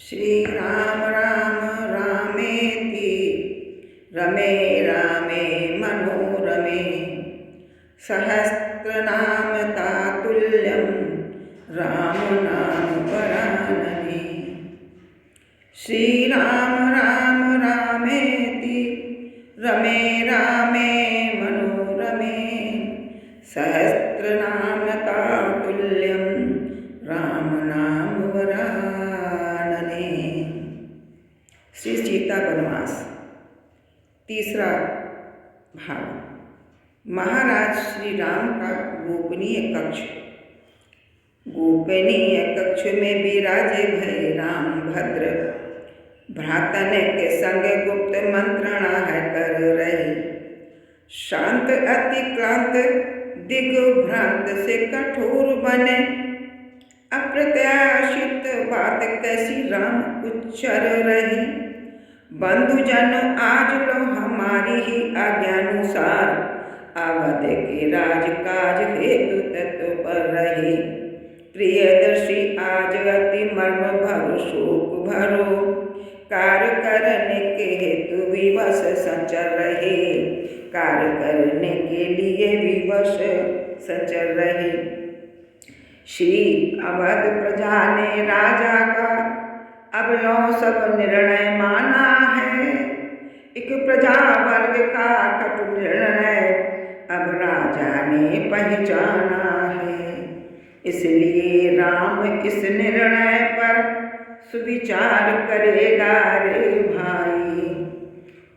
श्रीराम राम रामेति रमे रामे मनोरमे सहस्रनाम तातुल्यं राम नाम वरानने। श्रीराम राम रामेति रमे रामे मनोरमे सहस्रनाम तातुल्यं राम नाम वरानने। श्री सीता वनवास तीसरा भाग। महाराज श्री राम का गोपनीय कक्ष। गोपनीय कक्ष में विराजे भय राम भद्र, भ्रातन के संग गुप्त मंत्रणा है कर रहे। शांत अतिक्रांत दिग्भ्रांत से कठोर बने, अप्रत्याशित बात कैसी राम उच्चर रही। बंधुजन आज लो हमारी ही आज्ञानुसार, अवध के राजकाज हेतु तत्पर रहे। प्रियदर्शी आज अति मर्म भरो शोक भरो, कार्य करने के हेतु विवश संचर रहे। कार्य करने के लिए विवश संचर रहे। श्री अवध प्रजा ने राजा का अब लो सब निर्णय माना है। एक प्रजा वर्ग का कटु निर्णय अब राजा ने पहचाना है। इसलिए राम इस निर्णय पर सुविचार करेगा रे भाई,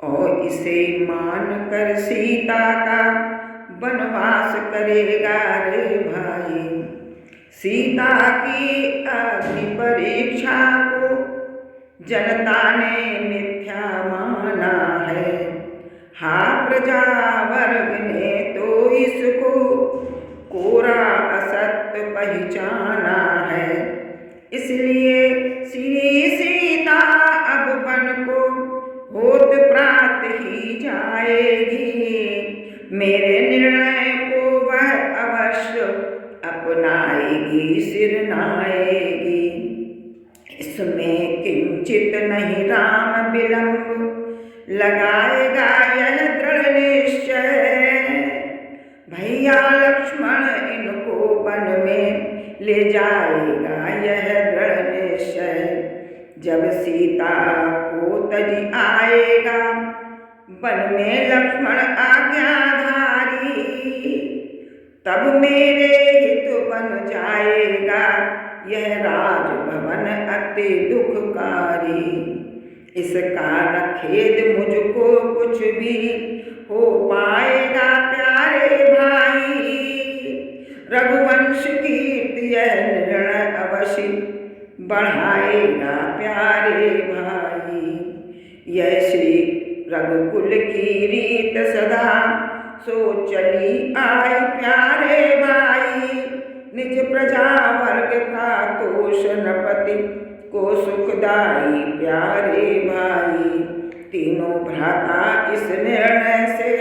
और इसे मान कर सीता का वनवास करेगा रे भाई। सीता की अग्नि परीक्षा को जनता ने मिथ्या माना है। हा प्रजा वर्ग ने तो इसको कोरा असत्य पहचाना है। इसलिए श्री सीता अब वन को होत प्रात ही जाएगी। मेरे निर्णय को वह अवश्य अपनाएगी, सिर नाएगी। इसमें किंचित नहीं राम विलंब, लगाएगा यह दृढ़ निश्चय। भैया लक्ष्मण इनको वन में ले जाएगा यह दृढ़ निश्चय। जब सीता को तजी आएगा वन में लक्ष्मण आज्ञाधारी, तब मेरे हित बन जाएगा यह राजभवन अति दुखकारी। इसका न खेद मुझको कुछ भी हो पाएगा प्यारे भाई। रघुवंश कीर्ति यह निर्णय अवश्य बढ़ाएगा प्यारे भाई। यह श्री रघुकुल की रीत सदा सो चली आई प्यारे भाई। निज प्रजा वर्ग का तोष नपति को सुखदाई प्यारे भाई। तीनों भ्राता इस निर्णय से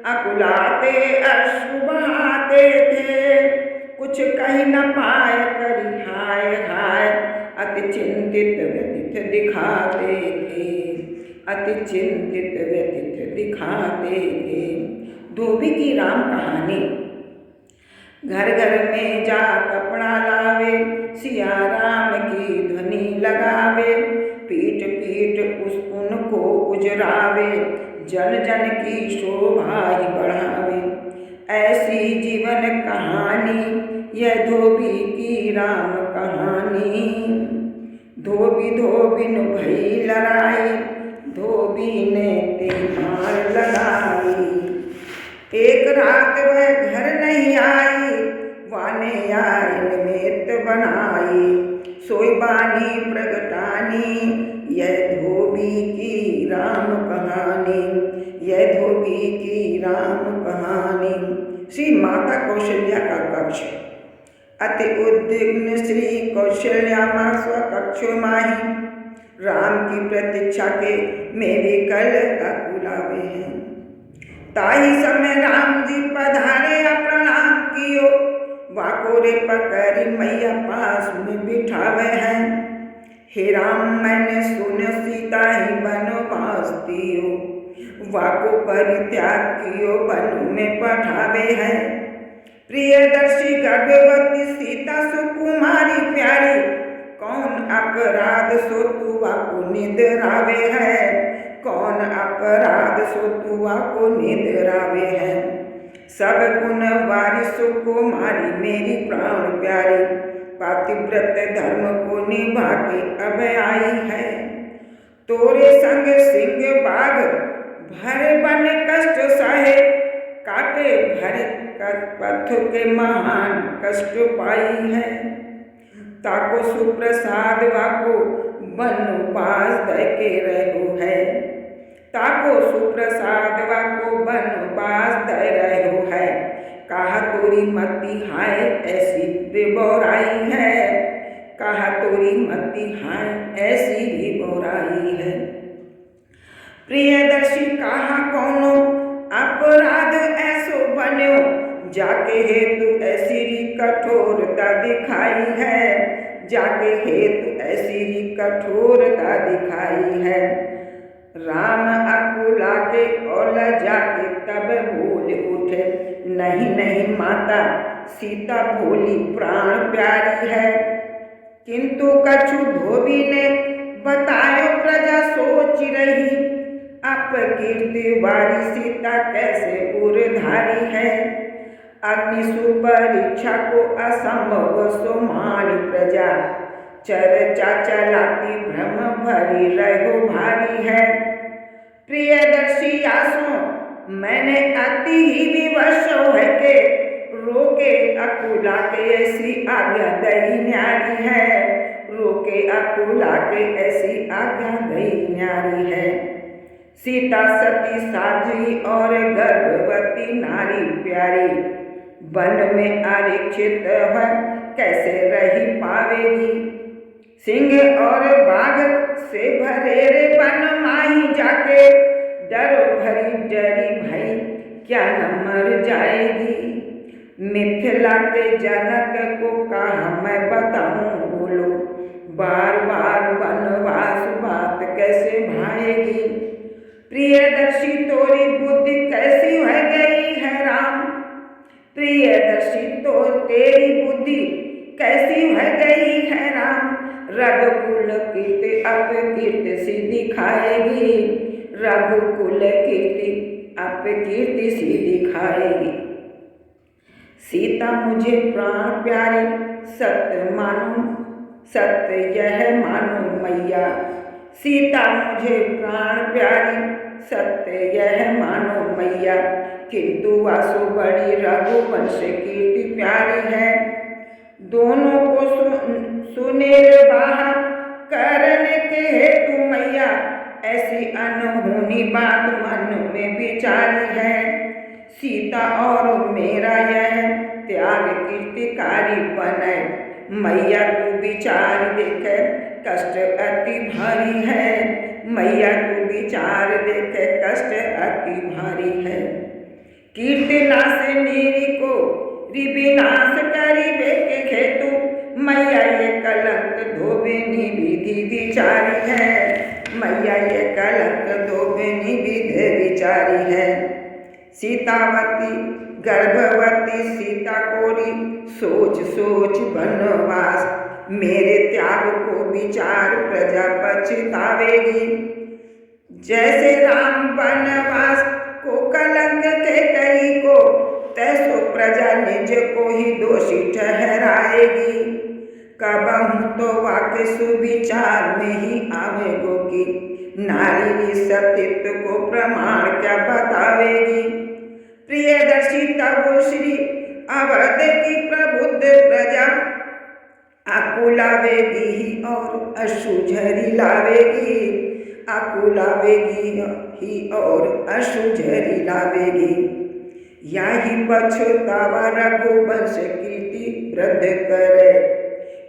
अकुलाते अश्रु बहाते थे। कुछ कह न पाए करी हाय हाय, अति चिंतित व्यथित दिखाते थे। अति चिंतित व्यथित दिखाते थे। धोबी की राम कहानी। घर घर में जा कपड़ा लावे, सिया राम की ध्वनि लगावे। पीट पीट उस उनको उजरावे, जन जन की शोभा ही बढ़ावे। ऐसी जीवन कहानी यह धोबी की राम कहानी। धोबी धोबिन भई लड़ाई, धोबी ने तीमार लगाई। एक रात वह घर नहीं आई, वाने आई निमित्त बनाई। सोई बानी प्रगटानी यह धोबी की राम कहानी। यह धोबी की राम कहानी। श्री माता कौशल्या का कक्ष। अति उद्विग्न श्री कौशल्या माँ स्वकक्षो माही, राम की प्रतीक्षा के में विकल अकुलावे हैं। ताही समय राम जी पधारे प्रणाम कियो, वाकोरे पकड़ी मैया पास में बिठावे हैं। हे राम मैंने सुन सीता ही बनवास दियो, वाको परित्याग कियो वन में पठावे है। प्रियदर्शी गर्भवती सीता सुकुमारी प्यारी, कौन अपराध सो तू वाको निद्रावे है, कौन अपराध सो तू वाको निद्रावे है। सब गुण वारी सुकुमारी मेरी प्राण प्यारी, पातिव्रत धर्म को निभा के अब आई है। तोरे संग सिंह बाघ भरे बन कष्ट सहे, काटे भरे पथ के महान कष्ट पाई है। ताको सुप्रसाद वाको बनवास दय के रहो है, ताको सुप्रसाद वाको बनवास दय रहो है। कहा तोरी मति हाय ऐसी रिबोराई है, कहा तोरी मति हाय ऐसी रिबोराई है। प्रियदर्शी कहा कौनो अपराध ऐसो बन्यो, जाके हेतु ऐसी कठोरता दिखाई है, जाके हेतु ऐसी कठोरता दिखाई है। राम अकुला के और जाके तब बोल उठे, नहीं नहीं माता सीता भोली प्राण प्यारी है। किंतु कछु धोबी ने बतायो प्रजा सोच रही, अपकीर्ति वारी सीता कैसे उरधारी है। अग्नि परीक्षा को असंभव सो मान प्रजा, चर्चा चलाती भ्रम भरी रहो भारी है। प्रियदर्शी आसो मैंने अति ही विवश है के, रोके अकुला के ऐसी आज्ञा दई न्यारी है, रोके अकुला के ऐसी आज्ञा दई न्यारी है। सीता सती साध्वी और गर्भवती नारी प्यारी, वन में आरक्षित है कैसे रही पावेगी। सिंह और बाघ से भरे रे वन माही जाके, डरो भरी डरी भई क्या न मर जाएगी। मिथिला के जनक को कहा मैं बताऊं बोलो, बार बार वनवास बात कैसे भाएगी। प्रियदर्शी तोरी बुद्धि कैसी हो गई है राम, प्रियदर्शी तो तेरी बुद्धि कैसी हो गई है राम। रघुकुल कीर्ति अपकीर्ति सी दिखाएगी, रघुकुल कीर्ति अपकीर्ति सी दिखाएगी। सीता मुझे प्राण प्यारी सत्य मानो, सत्य यह मानो मैया। सीता मुझे प्राण प्यारी सत्य यह मानो मैया, किंतु वासु बड़ी रघुवंश कीर्ति प्यारी है। दोनों को सुनेर बाहा करने के हेतु मैया, ऐसी अनहोनी बात मन में विचारी है। सीता और मेरा यह त्याग कीर्तिकारी बने, मैया तू विचार देखे कष्ट अति भारी है, मैया तू विचार देखे कष्ट अति भारी है। कीर्ति नाश नीरी को विनाश करिबे के हेतु, मैया ये कलंक धोबेनी विधि विचारी है, मैया ये कलंक धोबेनी विधि विचारी है। सीतावती गर्भवती सीता कोरी, सोच सोच बनवास मेरे त्याग को विचार प्रजा पछतावेगी। जैसे राम वनवास को कलंक के कई को, तैसो प्रजा निज को ही दोषी ठहराएगी। कबहू तो वाक्य सुविचार में ही आवेगो की, नारी सतीत्व को प्रमाण क्या बतावेगी। प्रियदर्शी तब श्री अवध की प्रबुद्ध प्रजा, आकुलावेगी ही और अशुझरी लावेगी, आकुलावेगी ही और अशुझरी लावेगी। यही पछतावा रघुवंश कीर्ति वृद्ध करे,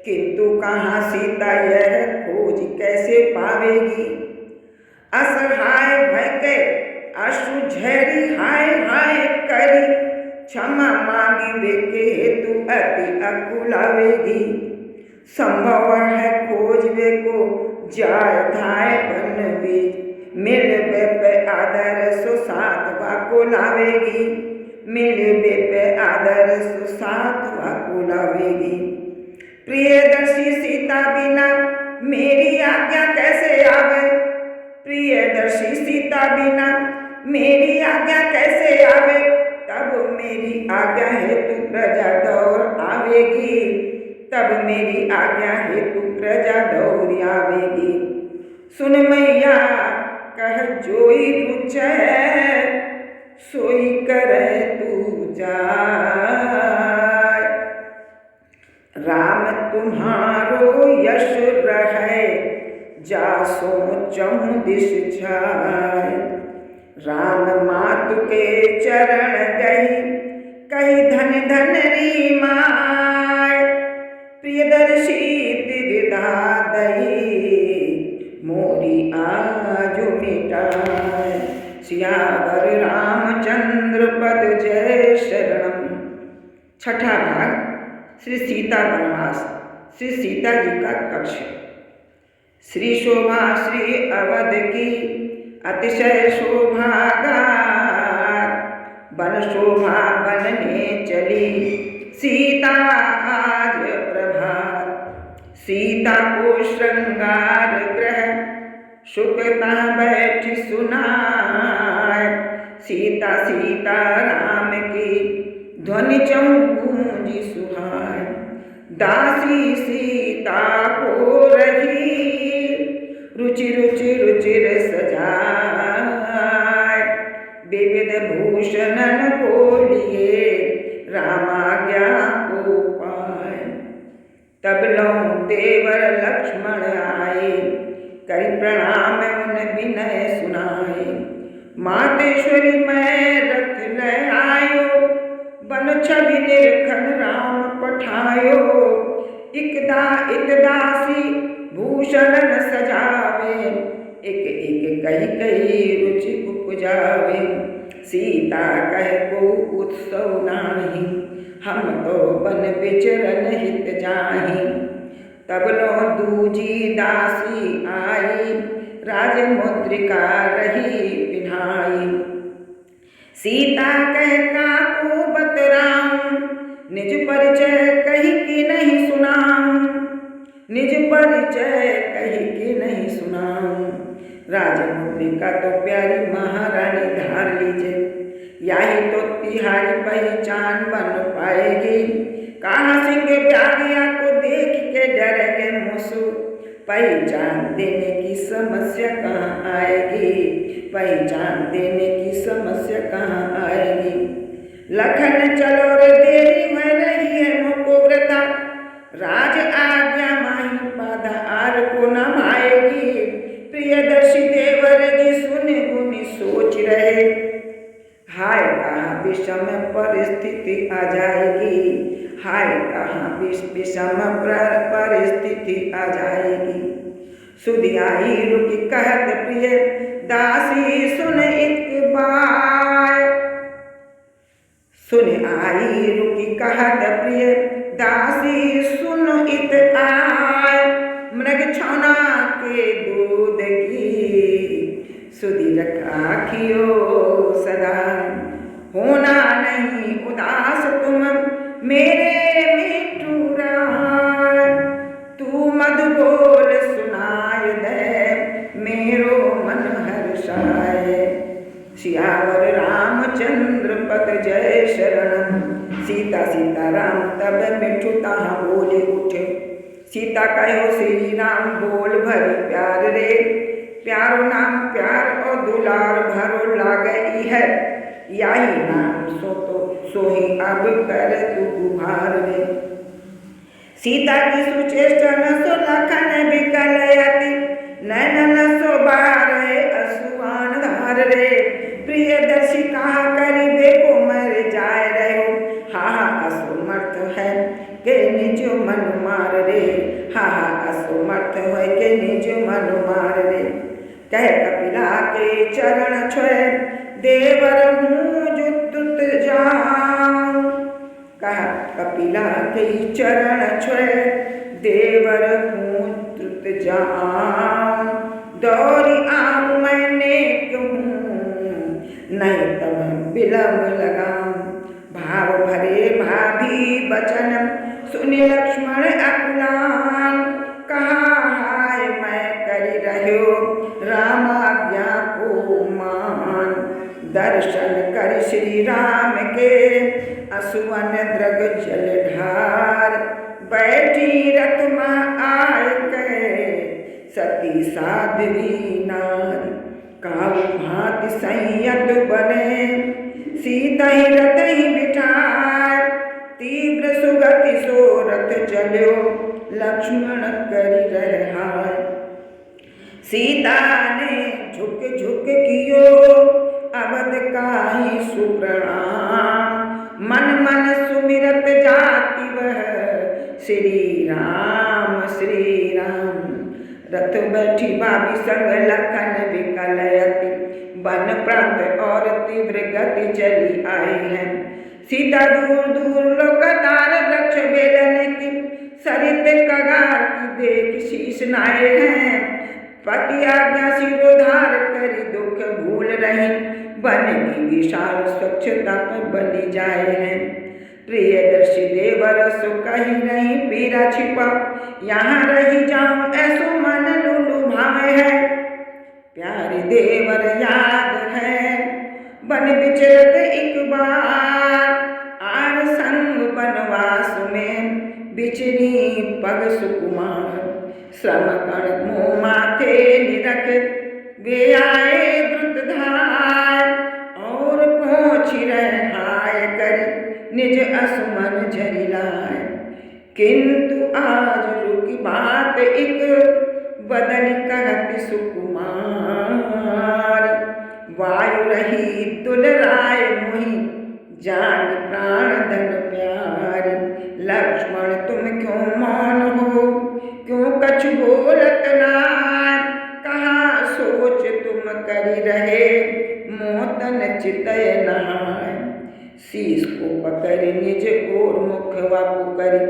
किंतु कहाँ सीता यह खोज कैसे पावेगी। असहाय भय के अशुझरी हाय हाय करी, क्षमा मांगी वे के हेतु अति अकुलावेगी। संभव है खोजवे को जाय धाय बन बीज, मिलबे पे आदर सो सातवा को लावेगी, मिलबे पे आदर सो सातवा को लावेगी। प्रियदर्शी सीता बिना मेरी आज्ञा कैसे आवे, प्रियदर्शी सीता बिना मेरी आज्ञा कैसे आवे, तब मेरी आज्ञा हेतु प्रजा दौड़ आवेगी, तब मेरी आज्ञा हेतु प्रजा दौड़ आवेगी। सुन मैया कह जोई रुचै, सोई करे तू जाय, राम तुम्हारो यश रहे, जासो चहु दिश छाय। राम मातु के चरण गई, कही धन धन री माय, प्रियदर्शी विदा दई, मोरी आजु मिटाय। सियावर रामचंद्र पद जय शरणम। छठा भाग श्री सीता वनवास, श्री सीता जी का कक्ष। श्री शोभा श्री अवध की अतिशय शोभा गात, बन शोभा बनने चली सीता आज प्रभात। सीता को श्रृंगार ग्रह शुकता बैठी सुनाय, सीता सीता राम की ध्वनि चहु गूंजी सुहाय। दासी सीता को रही रुचि रुचि रुचिर सजाय, विविध भूषणन को लिए रामाज्ञा को पाय। तब लौ देवर लक्ष्मण आए, करि प्रणाम उन विनय सुनाए। मातेश्वरी मैं रथ ले आयो, बन छवि निरखन राम पठायो। इक दासी भूषणन सजावे, एक एक कही कही रुचि उपजावे। सीता कह को उत्सव नाही, हम तो बन विचरन हित जाहि। तब लो दूजी दासी आई, राजमुद्रिका रही पिन्हाई। सीता कह काकू बतराऊं, निज परिचय कही की नहीं सुनाऊं, निज परिचय कही की नहीं सुनाऊं। राजमुद्रिका तो प्यारी महारानी धार लीजिए, याही तो तिहारी पहचान बन पाएगी। कहा सिंह ब्यागिया को देख के डर के मुसु, पहचान देने की समस्या कहाँ आएगी, पहचान देने की समस्या कहाँ आएगी। लखन चलो रे देरी हो रही है मोको व्रता, राज आज्ञा माही बाधा आर को न आएगी। प्रियदर्शी देवर जी सुने गुनी सोच रहे, हाय कहाँ विषम परिस्थिति आ जाएगी, हाय कहाँ विषम परिस्थिति आ जाएगी। सुधि आई रुकी कहत प्रिय दासी सुन एक बार, सुन आई रुकी कहत प्रिय दासी सुन इत आय। मृग छौना के दूध की सुधि रखाखियो सदा, होना नहीं उदास तुम मेरे मिठू राय। तू मधु बोल सुनाय दे मेरो मन हर्षाय। सियावर रामचंद्र पद जय शरणम। सीता सीता राम तब मिठू तहाँ बोले उठे, सीता कहो श्री राम बोल भरी प्यार रे। प्यारो नाम प्यार और दुलार भरो लागई है, याही नाम सो तो सोही अब कर तू गुहार रे। सीता की सुचेष्टा न सो लखन बिकल यति, नैन न सो बार असुआन धार रे। प्रियदर्शी कहा करी देखो मर जाए रहो, हा असुमर्थ है के निज मन मार रे, हा असुमर्थ है के निज मन मार रे। कह कपिला के चरण छोए देवर हूँ जुत जाऊं, कहा कपिला के चरण छोए देवर हूँ द्रुत जाऊं, दौड़ी आऊं मैंने कहूँ, नहीं तब विलम्ब लगाऊं। भाव भरे भाभी बचन सुनि लक्ष्मण अकुलान, कहा हाय मैं करी रह्यो रामाज्ञा को मान। दर्शन कर श्री राम के असुवन द्रग जलधार, बैठी रथ में आय कहे सती साध्वी नार। काहू भांति संयत बने सीता ही रथ ही बिठाय, तीव्र सुगति सो रथ चल्यो लक्ष्मण करि रहाय। सीता ने झुक झुक कियो अवध काहि सुप्रणाम, मन मन सुमिरत जाति वह श्री राम श्री राम। रथ बैठी भाभी संग लखन विकल अति, वन प्रांत और तीव्र गति चली आई है। सीता दूर दूर लोकतार वृक्ष बेलन की, सरित कगार की देख शीश नाये हैं। पति आज्ञा सिरोधार करी दुख भूल रही, वन की विशाल स्वच्छता पर बनी जाए हैं। प्रियदर्शी देवर सो कही नहीं पीरा छिपा, यहाँ रही जाऊं ऐसो मन लुलु भावे है। प्यारे देवर याद है बन विचरत एक बार, आर संग वनवास में बिचरी पग सुकुमार। श्रम कण मुँह माथे निरख वे आए द्रुत धार, और पहुँची रहे हाय कर निज असुमन झरिलाय। किंतु आज रुकी बात एक बदल कहत सुकुमार, वायु रही दुलराय मुहि जान प्राण धन प्यार। लक्ष्मण तुम क्यों मौन हो क्यों कछु बोलत नाय, कहा सोच तुम करी रहे मोतन चितय नहाय। शीश को पकड़ निज ओर मुख वापु करी,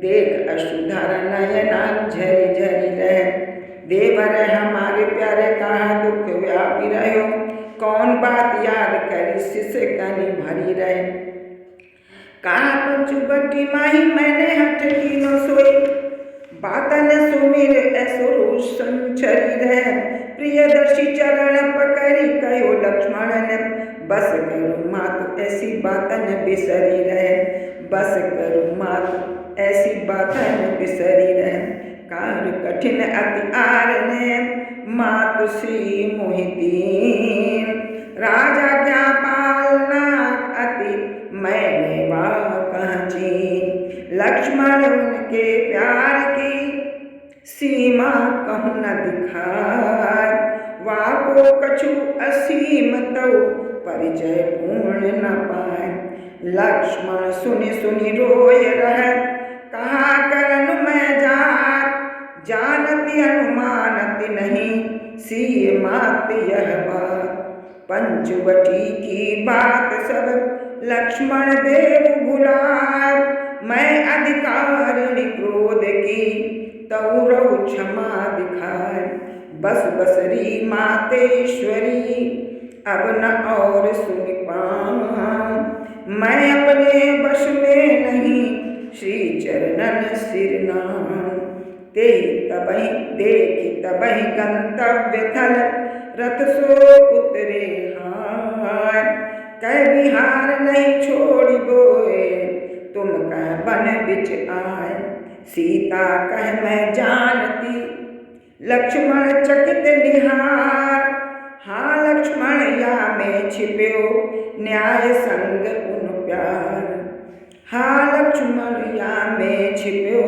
देख अश्रुधार नयना झरी झरी रहे। देवर हमारे प्यारे कहा दुख व्यापी रहो, कौन बात याद करी सिसकनी भरी रहे। कहा पंचु बट्टी माही मैंने हट कीनो सोई, बातन सुमिर ऐसो रोष संचरी रहे। प्रियदर्शी चरण पकड़ी कहो लक्ष्मण ने, बस करो मात ऐसी बातन बिसरी रहे। बस करो मात ऐसी बातन बिसरी रहे। कार कठिन अति आर ने मातु श्री मोहिती, राजा क्या पालना अति मैंने वाह कही। लक्ष्मण उनके प्यार की सीमा कहूँ न दिखाय, वाको कछु असीम तौ परिचय पूर्ण न पाए। लक्ष्मण सुनि सुनि रोय रह, कहा करन मैं जात, जानती अनुमानति नहीं सी मात यह बात। पंचवटी की बात सब लक्ष्मण देव भुलाय, मैं अधिकारिणी क्रोध की तौ रहो क्षमा दिखाय। बस बसरी मातेश्वरी अब न और सुन पाऊं, मैं अपने वश में नहीं श्री चरणन सिर नाम। ते तबहि देखि तबहि गंतव्य थल, रथ सो उतरे हाय। कह बिहार नहीं छोड़ी बोए, तुम कह बन बिच आए। सीता कह मैं जानती, लक्ष्मण चकित निहार। हाँ लक्ष्मण या में छिप्यो न्याय संग उन प्यार। हाँ लक्ष्मण या में छिप्यो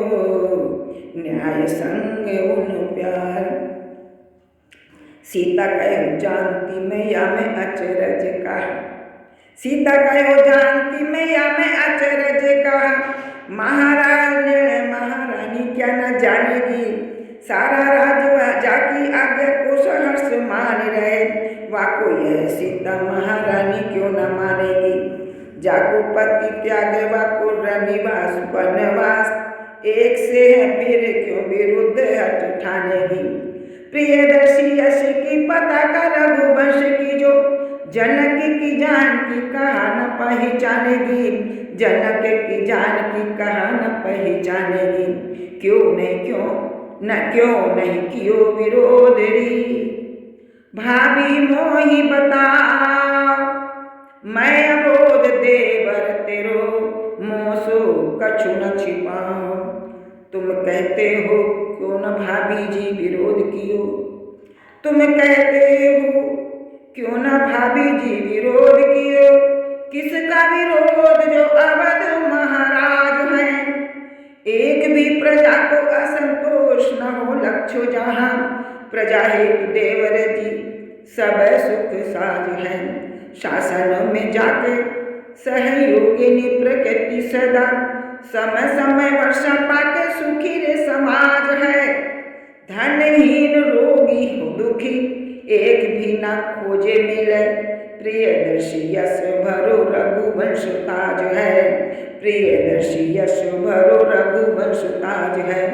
न्याय संग उन प्यार। सीता कहो जानती मैं या मैं अचरज का, सीता कहो जानती मैं या मैं अचरज का। महाराज महारानी क्या न जानेगी, सारा राज जाकी आज्ञा को सहर्ष मान रहे। वाको यह सीता महारानी क्यों न मानेगी, जाको पति त्यागे वाको रनिवास वनवास। एक से है फिर क्यों विरुद्ध हट ठानेगी। प्रियदर्शी यश की पताका रघुवंश की जो जनक की जानकी कहा न पहचानेगी। जनक की जानकी कहा न पहचानेगी। क्यों नहीं क्यों विरोध री। भाभी मोही बताओ मैं अबोध देवर तेरो मोसो कछु न छिपाओ। तुम कहते हो क्यों न भाभी जी विरोध कियो। तुम कहते हो क्यों न भाभी जी विरोध कियो। किसका विरोध जो अवध महाराज है। एक भी प्रजा को असंतोष न हो लक्ष्य जहाँ। प्रजा हेतु देवर जी सब सुख साज है। शासन में जाके सहयोगिनी प्रकृति सदा। समय समय वर्षा पाके सुखी रे समाज है। धनहीन रोगी हो दुखी एक भी न खोजे मिले। प्रियदर्शी यश भरो रघुवंश ताज है। प्रियदर्शी यश भरो रघुवंश ताज है।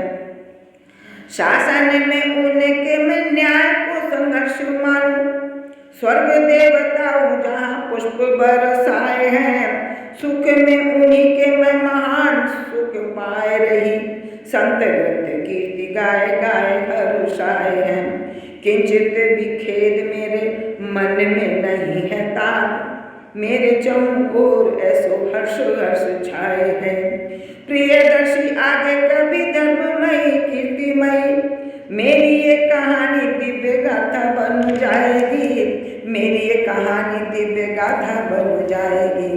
शासन में उनके मैं न्याय को संघर्ष मानूं। स्वर्ग देवताओं जहाँ पुष्प बरसाए हैं। सुख में उन्हीं के मैं महान सुख पाए रही। संत ग्रंथ कीर्ति गाय गाय हर्षाए हैं। किंचित भी खेद मेरे मन में नहीं है ताप। मेरे चौं ओर ऐसो हर्ष हर्ष छाए हैं। प्रियदर्शी आगे कभी धर्ममयी कीर्तिमयी। मेरी ये कहानी दिव्य गाथा बन जाएगी। मेरी ये कहानी दिव्य गाथा बन जाएगी।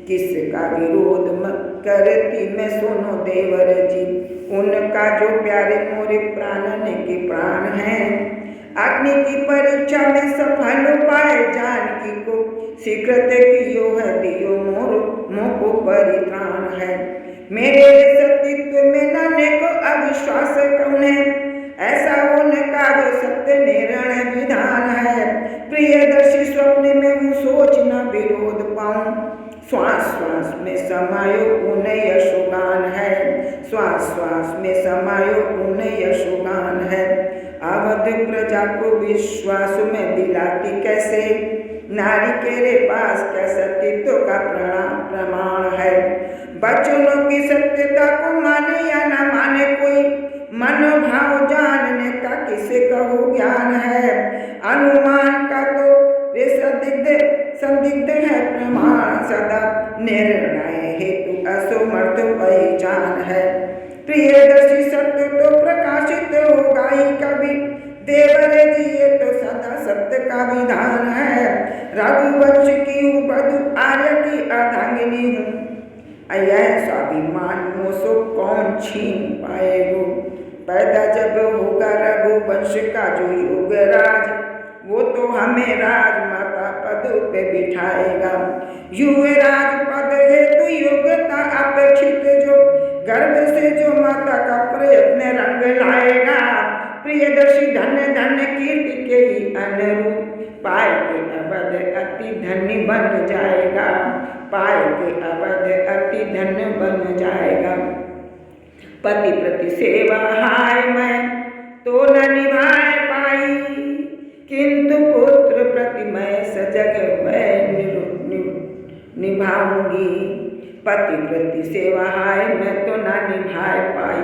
किसका विरोध मत करती मैं सुनो देवर जी। उनका जो प्यारे मोरे प्राणने के प्राण हैं। अग्नि की परीक्षा में सफल पाए जानकी को। शीघ्रत कियो है दियो मोको परित्राण है। मेरे सत्यत्व में नाने को अविश्वास कौन है। ऐसा उनका जो सत्य निर्णय विधान है। प्रियदर्शी स्वप्न में हूँ सोच न विरोध पाऊं। श्वास श्वास में समायो उन यशोगान है। श्वास श्वास में समायो उन यशोगान है। अवध प्रजा को विश्वास में दिलाती कैसे। नारी के पास क्या सत्यत्व का प्रमाण है। बच्चों की सत्यता को माने या न माने कोई। मनोभाव जानने का किसे कहो ज्ञान है। अनुमान का तो वे संदिग्ध है प्रमाण सदा। निर्णय हेतु असमर्थ पहचान है। प्रियदर्शी सत्य तो प्रकाशित होगा ही कभी। देवर जी ये तो सदा सत्य का विधान है। रघुवंश की हूँ बधु आर्य की अर्धांगिनी हूँ। यह स्वाभिमान मोसो कौन छीन पाएगो। पैदा जब होगा रघुवंश का जो युगराज। वो तो हमें राजमाता पद पे बिठाएगा। युवराज पद हेतु योग्यता अपेक्षित जो। गर्भ से जो माता का प्रयत्न रंग लाएगा। प्रियदर्शी धन्य धन्य कीर्ति के ही अनुरूप। पाए के अवध अति धन्य बन जाएगा। पाए के अवध अति धन्य बन जाएगा। पति प्रति सेवा हाय मैं तो न निभाए पाई। किंतु पुत्र प्रति मैं सजग मैं निभाऊंगी। पति प्रति सेवा हाय मैं तो न निभाए पाई।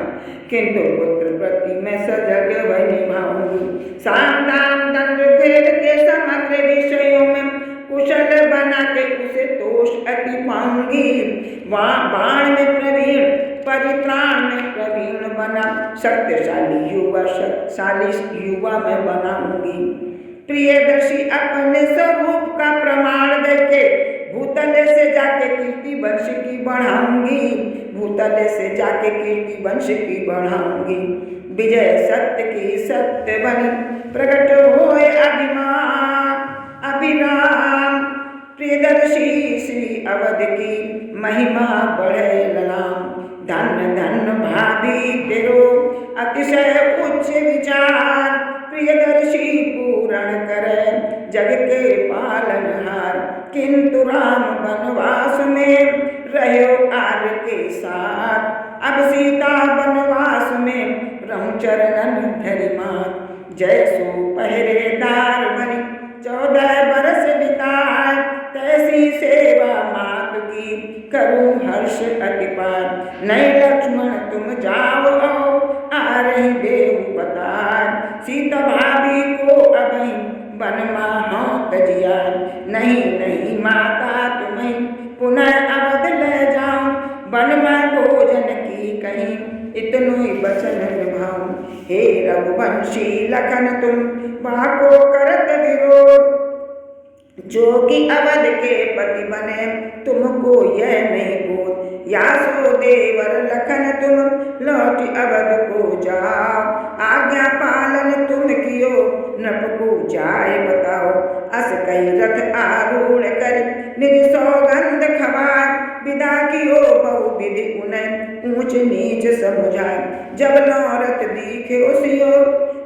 किंतु पुत्र प्रति मैं सजग वह निभाऊंगी। साम दाम दंड भेद के समग्र विषयों में कुशल बना के उसे दोष अति पाऊंगी। वहाँ बाण में प्रवीण परित्राण में प्रवीण बना। शक्तिशाली युवा में बनाऊंगी। प्रियदर्शी अपने स्वरूप का प्रमाण देके भूतल से जाके कीर्ति वंश की बढ़ाऊंगी। भूतल से जाके कीर्ति वंश की बढ़ाऊंगी। विजय सत्य की सत्य बनी प्रकट होए अभिराम। प्रियदर्शी श्री अवध की महिमा बढ़े ललाम। धन धन भाभी तेरो अतिशय उच्च विचार। प्रियदर्शी पूर्ण करे जग के पालनहार। किंतु राम वनवास में रहो आर के साथ। अब सीता बनवास में रहूं चरणन धरि मात। जैसो पहरेदार बनी 14 बरस बिताए, तैसी सेवा मात की करूं हर्ष अतिपार। नहीं लक्ष्मण तुम जाओ आओ, आ रही देव बतार। सीता भाभी को अबही बन माहों तजिया, नहीं नहीं माता तुम्हें पुनः अवध ले जाऊं। बन में भोजन की कहीं इतनो ही बचन निभाऊं। हे रघुवंशी लखन तुम बाको करत विरोध, जोगी अवध के पति बने तुमको यह नहीं बोध। यासो देवर लखन तुम लौट अवध को जाओ, आज्ञा पालन तुम कियो नृप को जाय बताओ। अस कई रथ आरूढ़ कर निज सौगंध खवार, विदा कियो बहु विधि उन्हें ऊंच नीच समुझाए। जब नौरथ दीखे सियो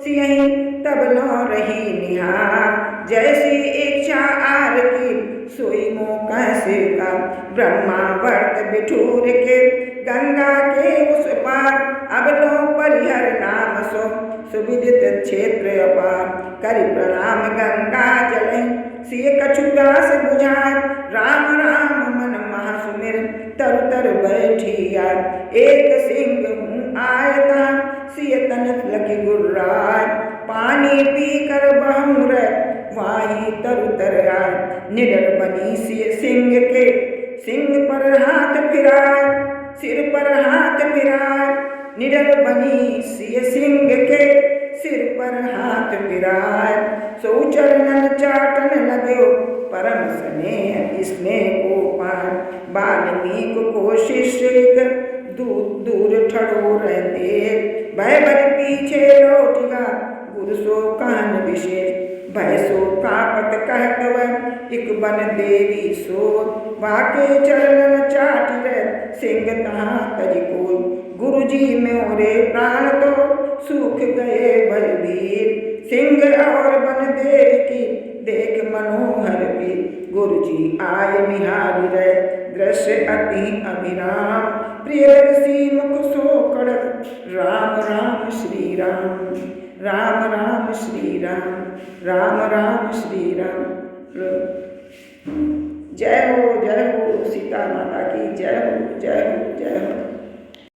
सियहि तब नो रही निहार, जैसी इच्छा आर की सोई मौका स्वीकार। ब्रह्मा वर्त बिठूर के गंगा के उस पार, अब लो परिहर नाम सो सुविदित क्षेत्र अपार। करि प्रणाम गंगा जलहि सिय कछु प्यास बुझाए, राम राम मन महा सुमिर तरु तरु बैठी आय। एक सिंह हूँ आयता सिय तन लखि गुर्राय, पानी पी कर बहूँ वाही तरु तर आय। निडर बनी सिय सिंह के सिंह पर हाथ फिराय, सिर पर हाथ फिराय। निडर बनी सिय सिंह के सिर पर हाथ फिराय। सो चरणन चाटन लगयो परम स्नेह स्नेह को पार। वाल्मीकि को शिष्य दूर ठड़ो रहते, भय भर पीछे लौटगा गुरु सो कान विशेष। भय सो कापत कहत वह इक बन देवी सो, बाके चरणन चाट रह सिंह तहाँ तज कोई। गुरु जी मोरे प्राण तो सूख गए बलबीर, सिंह और बन देव की देख मनोहर भी। गुरु जी आय निहारी रह दृश्य अति अभिराम, प्रियदर्शी मुख सो कड़क राम राम श्री राम। राम राम श्री राम, राम राम श्री राम। जय हो सीता माता की जय हो, जय हो, जय हो।